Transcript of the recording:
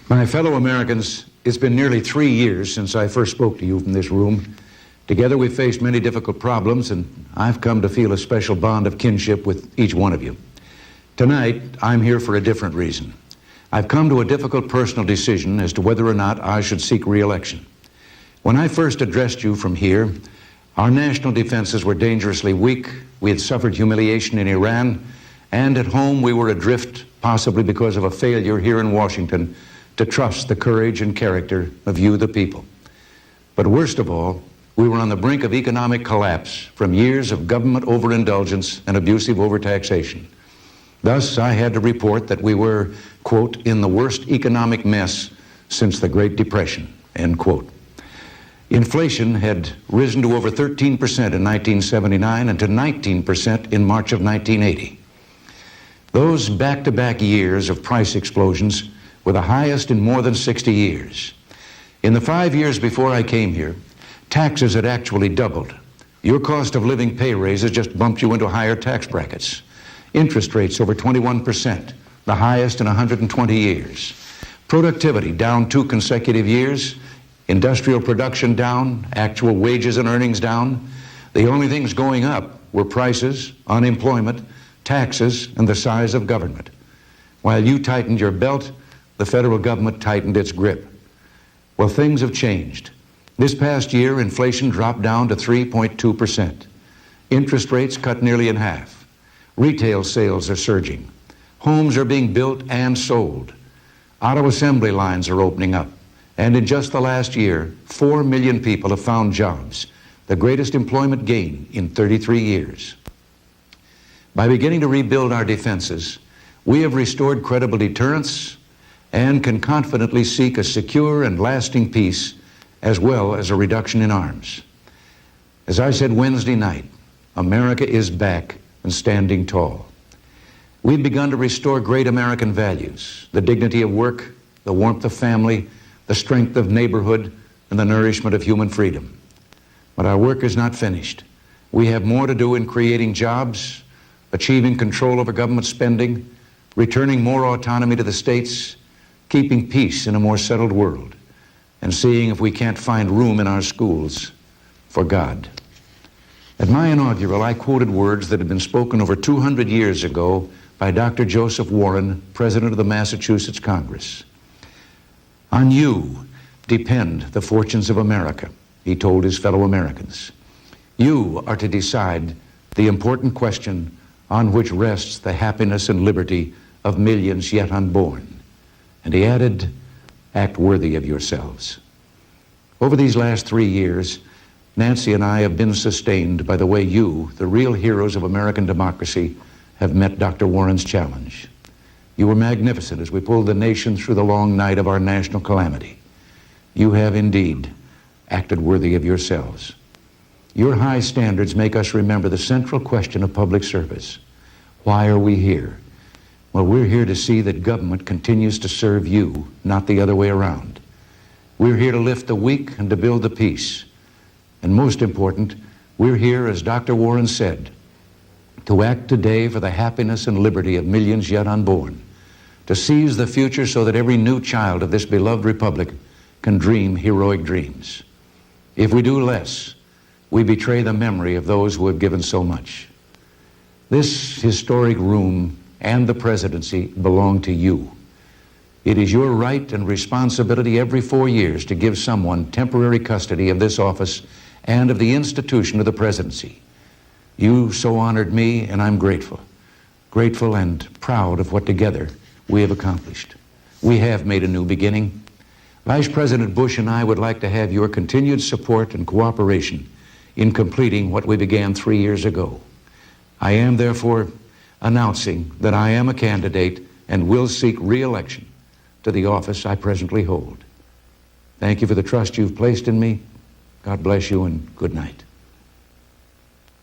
My fellow Americans, it's been nearly 3 years since I first spoke to you from this room. Together we've faced many difficult problems, and I've come to feel a special bond of kinship with each one of you. Tonight, I'm here for a different reason. I've come to a difficult personal decision as to whether or not I should seek re-election. When I first addressed you from here, our national defenses were dangerously weak. We had suffered humiliation in Iran, and at home we were adrift, possibly because of a failure here in Washington to trust the courage and character of you, the people. But worst of all, we were on the brink of economic collapse from years of government overindulgence and abusive overtaxation. Thus, I had to report that we were, quote, in the worst economic mess since the Great Depression, end quote. Inflation had risen to over 13% in 1979 and to 19% in March of 1980. Those back-to-back years of price explosions were the highest in more than 60 years. In the 5 years before I came here, taxes had actually doubled. Your cost of living pay raises just bumped you into higher tax brackets. Interest rates over 21%, the highest in 120 years. Productivity down 2 consecutive years. Industrial production down, actual wages and earnings down. The only things going up were prices, unemployment, taxes, and the size of government. While you tightened your belt, the federal government tightened its grip. Well, things have changed. This past year, inflation dropped down to 3.2%. Interest rates cut nearly in half. Retail sales are surging. Homes are being built and sold. Auto assembly lines are opening up. And in just the last year, 4 million people have found jobs, the greatest employment gain in 33 years. By beginning to rebuild our defenses, we have restored credible deterrence and can confidently seek a secure and lasting peace as well as a reduction in arms. As I said Wednesday night, America is back and standing tall. We've begun to restore great American values, the dignity of work, the warmth of family, the strength of neighborhood, and the nourishment of human freedom. But our work is not finished. We have more to do in creating jobs, achieving control over government spending, returning more autonomy to the states, keeping peace in a more settled world, and seeing if we can't find room in our schools for God. At my inaugural, I quoted words that had been spoken over 200 years ago by Dr. Joseph Warren, President of the Massachusetts Congress. On you depend the fortunes of America, he told his fellow Americans. You are to decide the important question on which rests the happiness and liberty of millions yet unborn. And he added, act worthy of yourselves. Over these last 3 years, Nancy and I have been sustained by the way you, the real heroes of American democracy, have met Dr. Warren's challenge. You were magnificent as we pulled the nation through the long night of our national calamity. You have indeed acted worthy of yourselves. Your high standards make us remember the central question of public service. Why are we here? Well, we're here to see that government continues to serve you, not the other way around. We're here to lift the weak and to build the peace. And most important, we're here, as Dr. Warren said, to act today for the happiness and liberty of millions yet unborn, to seize the future so that every new child of this beloved republic can dream heroic dreams. If we do less, we betray the memory of those who have given so much. This historic room and the presidency belong to you. It is your right and responsibility every 4 years to give someone temporary custody of this office and of the institution of the presidency. You so honored me, and I'm grateful. Grateful and proud of what together we have accomplished. We have made a new beginning. Vice President Bush and I would like to have your continued support and cooperation in completing what we began 3 years ago. I am therefore announcing that I am a candidate and will seek re-election to the office I presently hold. Thank you for the trust you've placed in me. God bless you and good night.